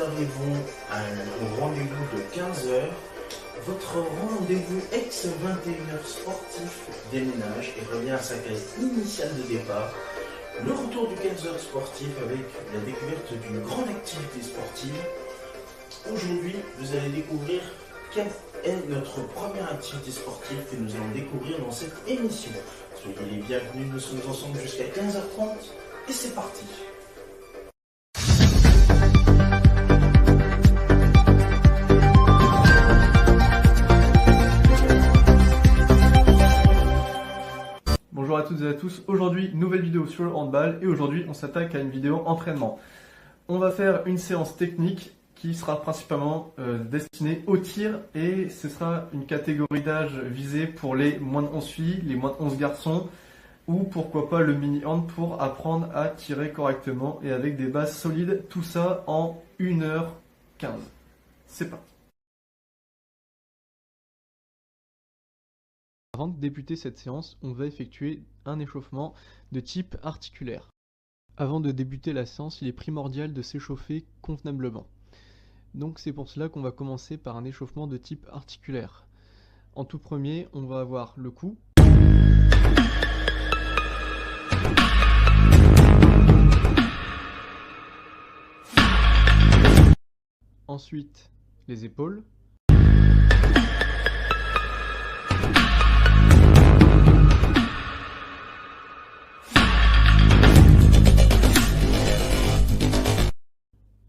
arrivons au rendez-vous de 15 heures. Votre rendez-vous ex-21h sportif déménage et revient à sa case initiale de départ. Le retour du 15h sportif avec la découverte d'une grande activité sportive. Aujourd'hui, vous allez découvrir quelle est notre première activité sportive que nous allons découvrir dans cette émission. Soyez les bienvenus, nous sommes ensemble jusqu'à 15h30 et c'est parti. Bonjour à toutes et à tous, aujourd'hui nouvelle vidéo sur le handball et aujourd'hui on s'attaque à une vidéo entraînement. On va faire une séance technique qui sera principalement destinée au tir et ce sera une catégorie d'âge visée pour les moins de 11 filles, les moins de 11 garçons ou pourquoi pas le mini-hand pour apprendre à tirer correctement et avec des bases solides, tout ça en 1h15. C'est parti. Avant de débuter cette séance, on va effectuer un échauffement de type articulaire. Avant de débuter la séance, il est primordial de s'échauffer convenablement. Donc c'est pour cela qu'on va commencer par un échauffement de type articulaire. En tout premier, on va avoir le cou. Ensuite, les épaules.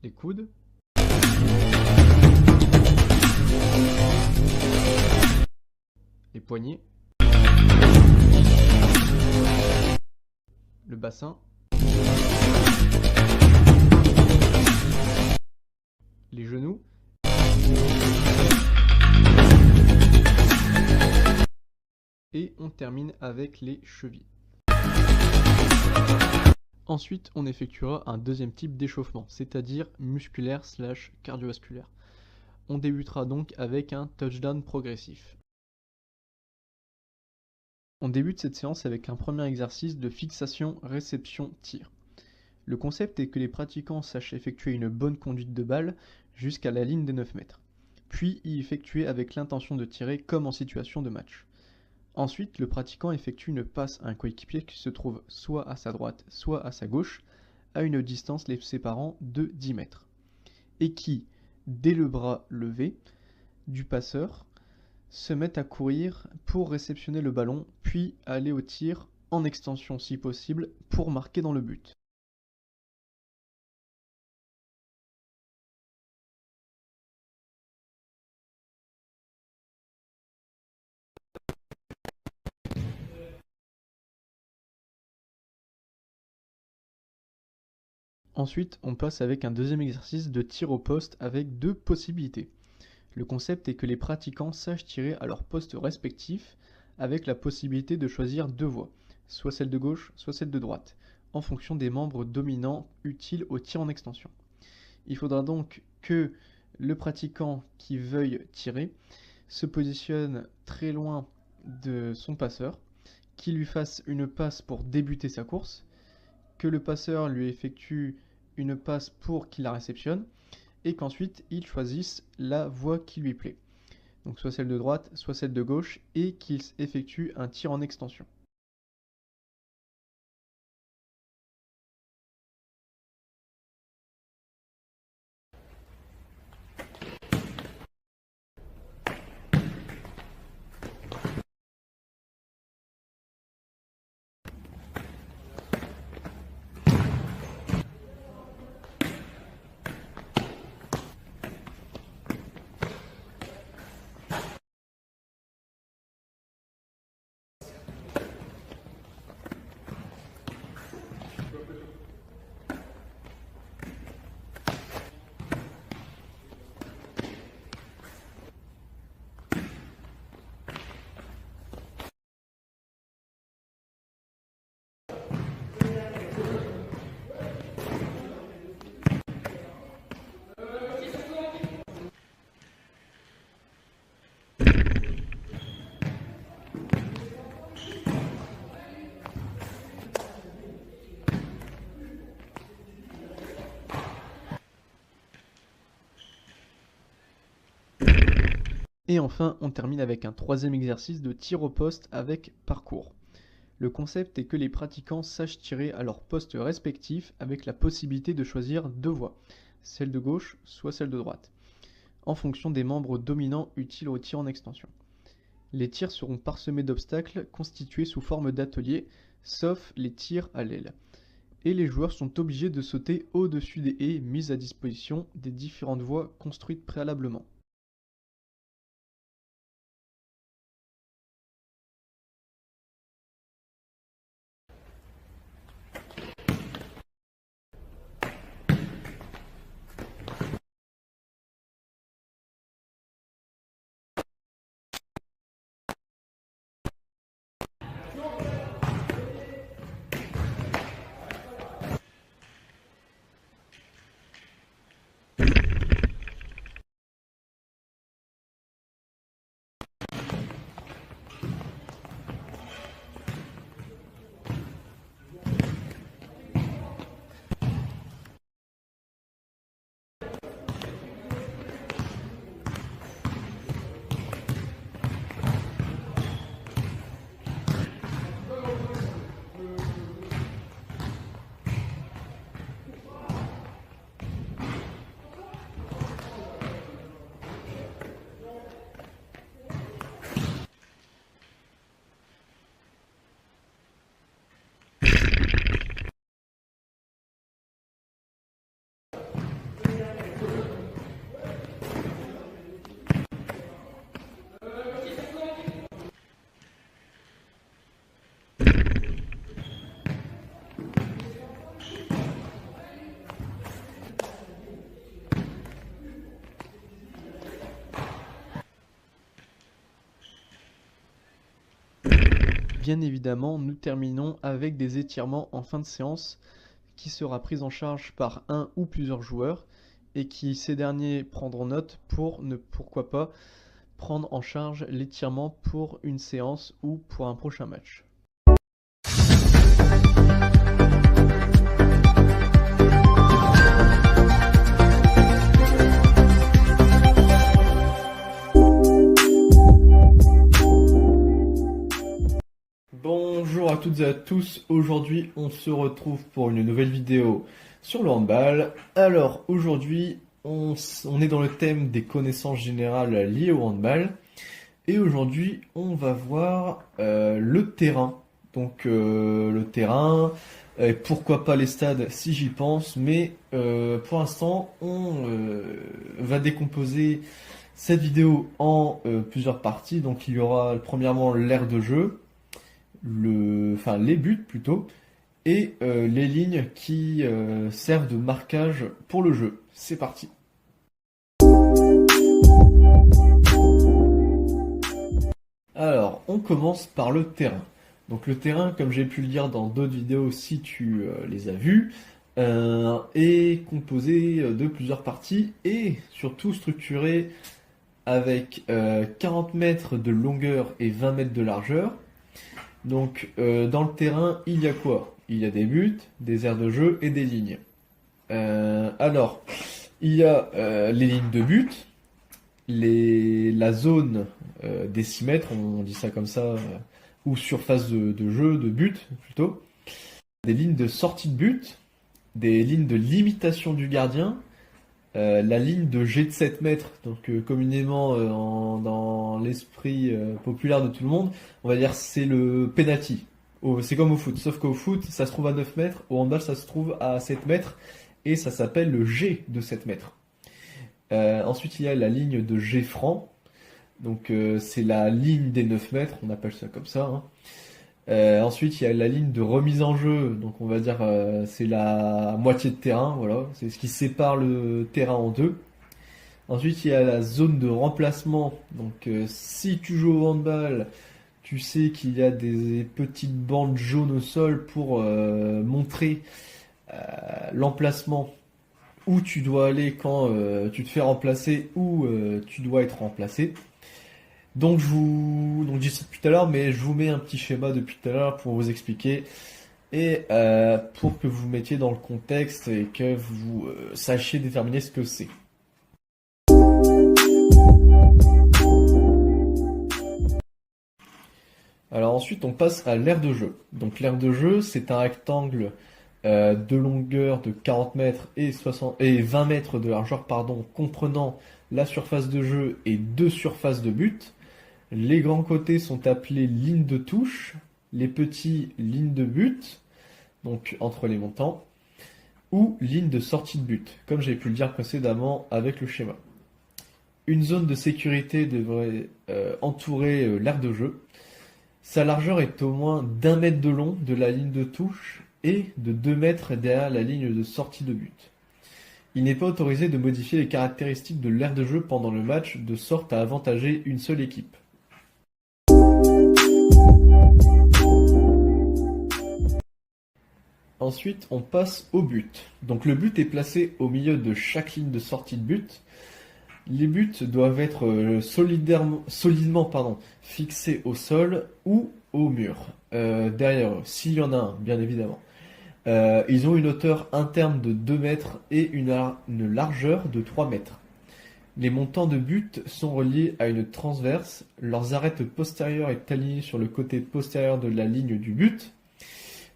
Les coudes. Les poignets. Le bassin. Les genoux. Et on termine avec les chevilles. Ensuite, on effectuera un deuxième type d'échauffement, c'est-à-dire musculaire / cardiovasculaire. On débutera donc avec un touchdown progressif. On débute cette séance avec un premier exercice de fixation, réception, tir. Le concept est que les pratiquants sachent effectuer une bonne conduite de balle jusqu'à la ligne des 9 mètres, puis y effectuer avec l'intention de tirer comme en situation de match. Ensuite, le pratiquant effectue une passe à un coéquipier qui se trouve soit à sa droite, soit à sa gauche, à une distance les séparant de 10 mètres, et qui, dès le bras levé du passeur, se met à courir pour réceptionner le ballon, puis aller au tir en extension si possible pour marquer dans le but. Ensuite, on passe avec un deuxième exercice de tir au poste avec deux possibilités. Le concept est que les pratiquants sachent tirer à leur poste respectif avec la possibilité de choisir deux voies, soit celle de gauche, soit celle de droite, en fonction des membres dominants utiles au tir en extension. Il faudra donc que le pratiquant qui veuille tirer se positionne très loin de son passeur, qu'il lui fasse une passe pour débuter sa course, que le passeur lui effectue une passe pour qu'il la réceptionne, et qu'ensuite il choisisse la voie qui lui plaît. Donc soit celle de droite, soit celle de gauche, et qu'il effectue un tir en extension. Et enfin, on termine avec un troisième exercice de tir au poste avec parcours. Le concept est que les pratiquants sachent tirer à leur poste respectif avec la possibilité de choisir deux voies, celle de gauche soit celle de droite, en fonction des membres dominants utiles au tir en extension. Les tirs seront parsemés d'obstacles constitués sous forme d'ateliers, sauf les tirs à l'aile. Et les joueurs sont obligés de sauter au-dessus des haies mises à disposition des différentes voies construites préalablement. Bien évidemment, nous terminons avec des étirements en fin de séance qui sera prise en charge par un ou plusieurs joueurs et qui ces derniers prendront note pour ne pourquoi pas prendre en charge l'étirement pour une séance ou pour un prochain match. Bonjour à toutes et à tous, aujourd'hui on se retrouve pour une nouvelle vidéo sur le handball. Alors aujourd'hui on est dans le thème des connaissances générales liées au handball et aujourd'hui on va voir le terrain. Donc le terrain, pourquoi pas les stades si j'y pense, mais pour l'instant on va décomposer cette vidéo en plusieurs parties. Donc il y aura premièrement l'aire de jeu, les buts plutôt, et les lignes qui servent de marquage pour le jeu. C'est parti. Alors, on commence par le terrain. Donc le terrain, comme j'ai pu le dire dans d'autres vidéos si tu les as vues, est composé de plusieurs parties et surtout structuré avec 40 mètres de longueur et 20 mètres de largeur. Donc dans le terrain, il y a quoi? Il y a des buts, des aires de jeu et des lignes. Alors, il y a les lignes de but, la zone des 6 mètres, on dit ça comme ça, ou surface de jeu, de but plutôt. Des lignes de sortie de but, des lignes de limitation du gardien, la ligne de jet de 7 mètres, donc communément dans l'esprit populaire de tout le monde, on va dire c'est le penalty. C'est comme au foot, sauf qu'au foot ça se trouve à 9 mètres, au handball ça se trouve à 7 mètres et ça s'appelle le jet de 7 mètres. Ensuite il y a la ligne de jet franc, donc c'est la ligne des 9 mètres, on appelle ça comme ça, hein. Ensuite, il y a la ligne de remise en jeu, donc on va dire c'est la moitié de terrain, voilà, c'est ce qui sépare le terrain en deux. Ensuite, il y a la zone de remplacement, donc si tu joues au handball, tu sais qu'il y a des petites bandes jaunes au sol pour montrer l'emplacement où tu dois aller quand tu te fais remplacer ou tu dois être remplacé. Donc je dis ça depuis tout à l'heure, mais je vous mets un petit schéma depuis tout à l'heure pour vous expliquer et pour que vous mettiez dans le contexte et que vous sachiez déterminer ce que c'est. Alors ensuite, on passe à l'aire de jeu. Donc l'aire de jeu, c'est un rectangle de longueur de 40 mètres et 20 mètres de largeur, pardon, comprenant la surface de jeu et deux surfaces de but. Les grands côtés sont appelés lignes de touche, les petits lignes de but, donc entre les montants, ou lignes de sortie de but, comme j'avais pu le dire précédemment avec le schéma. Une zone de sécurité devrait entourer l'aire de jeu. Sa largeur est au moins d'1 mètre de long de la ligne de touche et de 2 mètres derrière la ligne de sortie de but. Il n'est pas autorisé de modifier les caractéristiques de l'aire de jeu pendant le match de sorte à avantager une seule équipe. Ensuite, on passe au but. Donc le but est placé au milieu de chaque ligne de sortie de but. Les buts doivent être solidement fixés au sol ou au mur, derrière eux, s'il y en a un, bien évidemment. Ils ont une hauteur interne de 2 mètres et une largeur de 3 mètres. Les montants de but sont reliés à une transverse. Leurs arêtes postérieures est alignée sur le côté postérieur de la ligne du but.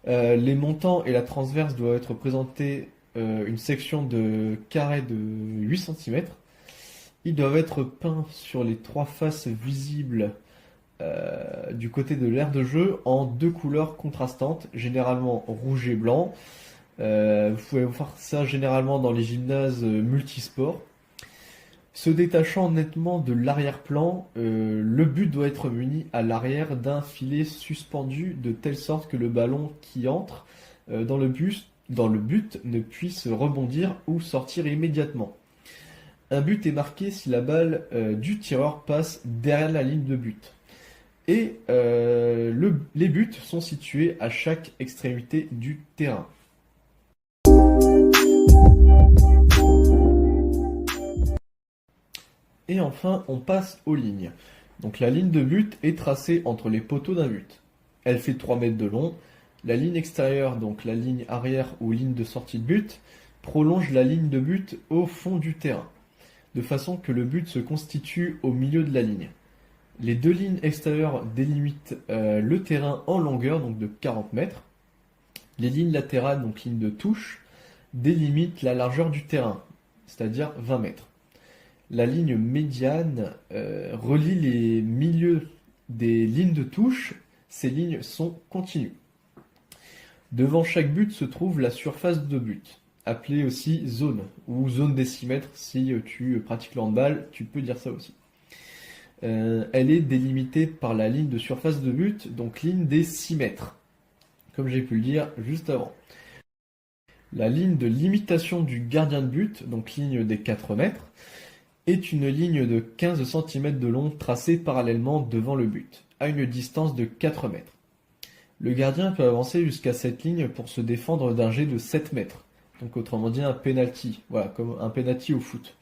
Les montants et la transverse doivent être présentés une section de carré de 8 cm. Ils doivent être peints sur les 3 faces visibles du côté de l'aire de jeu en 2 couleurs contrastantes, généralement rouge et blanc. Vous pouvez voir ça généralement dans les gymnases multisports. Se détachant nettement de l'arrière-plan, le but doit être muni à l'arrière d'un filet suspendu de telle sorte que le ballon qui entre dans le but ne puisse rebondir ou sortir immédiatement. Un but est marqué si la balle du tireur passe derrière la ligne de but. Et les buts sont situés à chaque extrémité du terrain. Et enfin, on passe aux lignes. Donc la ligne de but est tracée entre les poteaux d'un but. Elle fait 3 mètres de long. La ligne extérieure, donc la ligne arrière ou ligne de sortie de but, prolonge la ligne de but au fond du terrain, de façon que le but se constitue au milieu de la ligne. Les deux lignes extérieures délimitent le terrain en longueur, donc de 40 mètres. Les lignes latérales, donc lignes de touche, délimitent la largeur du terrain, c'est-à-dire 20 mètres. La ligne médiane relie les milieux des lignes de touche. Ces lignes sont continues. Devant chaque but se trouve la surface de but, appelée aussi zone, ou zone décimètre si tu pratiques le handball, tu peux dire ça aussi. Elle est délimitée par la ligne de surface de but, donc ligne des 6 mètres, comme j'ai pu le dire juste avant. La ligne de limitation du gardien de but, donc ligne des 4 mètres, est une ligne de 15 cm de long tracée parallèlement devant le but, à une distance de 4 mètres. Le gardien peut avancer jusqu'à cette ligne pour se défendre d'un jet de 7 mètres, donc autrement dit un penalty, voilà, comme un penalty au foot.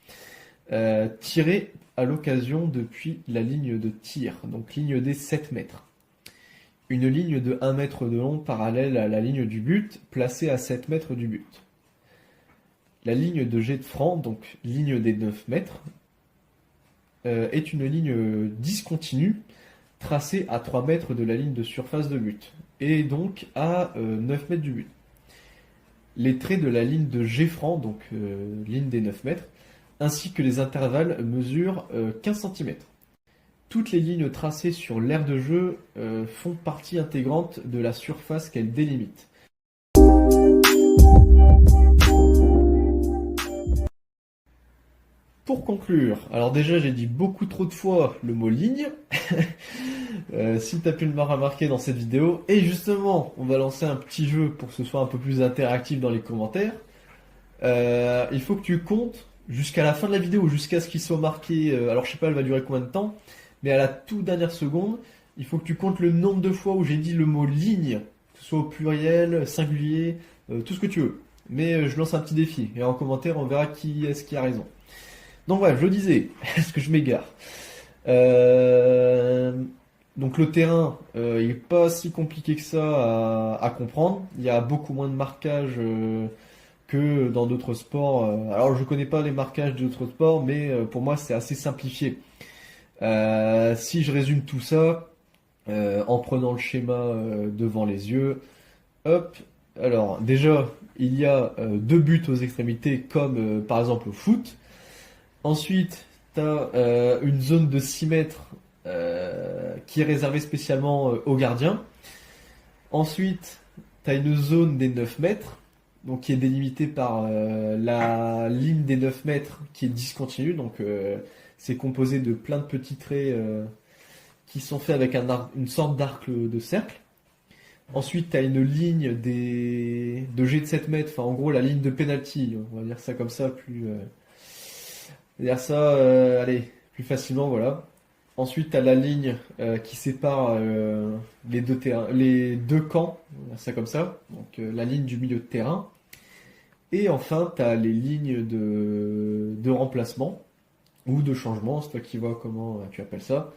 Tiré à l'occasion depuis la ligne de tir, donc ligne des 7 mètres. Une ligne de 1 mètre de long parallèle à la ligne du but, placée à 7 mètres du but. La ligne de jet de franc, donc ligne des 9 mètres, est une ligne discontinue tracée à 3 mètres de la ligne de surface de but, et donc à 9 mètres du but. Les traits de la ligne de jet franc, donc ligne des 9 mètres, ainsi que les intervalles mesurent 15 cm. Toutes les lignes tracées sur l'aire de jeu font partie intégrante de la surface qu'elles délimitent. Pour conclure, alors déjà j'ai dit beaucoup trop de fois le mot ligne, si tu as pu le remarquer dans cette vidéo, et justement on va lancer un petit jeu pour que ce soit un peu plus interactif dans les commentaires. Il faut que tu comptes jusqu'à la fin de la vidéo, jusqu'à ce qu'il soit marqué, alors je sais pas elle va durer combien de temps, mais à la toute dernière seconde, il faut que tu comptes le nombre de fois où j'ai dit le mot ligne, que ce soit au pluriel, singulier, tout ce que tu veux. Mais je lance un petit défi, et en commentaire on verra qui est-ce qui a raison. Donc voilà, je disais, est-ce que je m'égare? Donc le terrain, il n'est pas si compliqué que ça à comprendre. Il y a beaucoup moins de marquages que dans d'autres sports. Alors je ne connais pas les marquages d'autres sports, mais pour moi c'est assez simplifié. Si je résume tout ça, en prenant le schéma devant les yeux. Hop, alors déjà, il y a deux buts aux extrémités, comme par exemple au foot. Ensuite, tu as une zone de 6 mètres qui est réservée spécialement aux gardiens. Ensuite, tu as une zone des 9 mètres, donc qui est délimitée par la ligne des 9 mètres qui est discontinue. Donc c'est composé de plein de petits traits qui sont faits avec une sorte d'arc de cercle. Ensuite, tu as une ligne de jet de 7 mètres, enfin en gros la ligne de penalty, on va dire ça comme ça, allez, plus facilement, voilà. Ensuite, tu as la ligne qui sépare les deux camps, on va dire ça comme ça, donc la ligne du milieu de terrain. Et enfin, tu as les lignes de remplacement ou de changement, c'est toi qui vois comment tu appelles ça,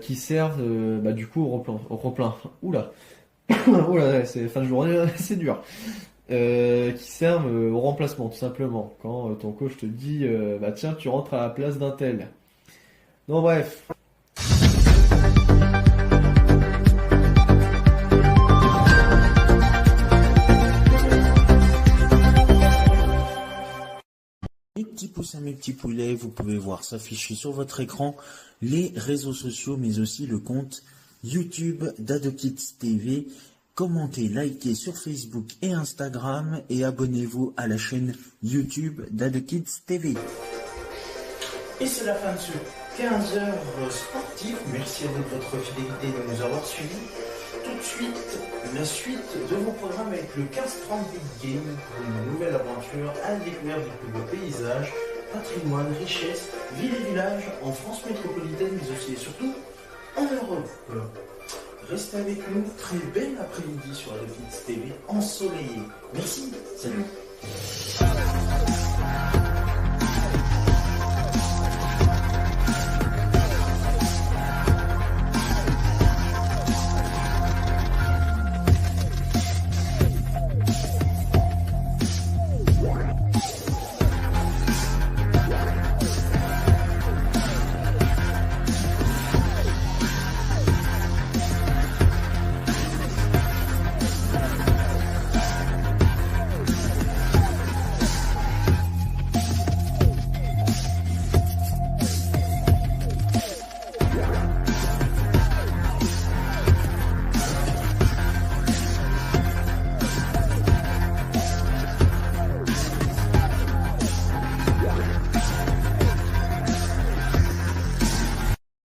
qui servent du coup au replan. Oula, oula, c'est fin de journée, c'est dur. Qui servent au remplacement, tout simplement. Quand ton coach te dit, tiens, tu rentres à la place d'un tel. Non, bref. Mes petits poussins, mes petits poulets, vous pouvez voir s'afficher sur votre écran les réseaux sociaux, mais aussi le compte YouTube d'AdoKids TV. Commentez, likez sur Facebook et Instagram et abonnez-vous à la chaîne YouTube d'AdoKids TV. Et c'est la fin de ce 15 heures sportif. Merci à vous de votre fidélité de nous avoir suivis. Tout de suite, la suite de vos programmes avec le 15-30 Big Game pour une nouvelle aventure à la découverte du plus beau paysage, patrimoine, richesse, ville et village en France métropolitaine, mais aussi et surtout en Europe. Restez avec nous, très bel après-midi sur AdoKids TV ensoleillé. Merci, salut.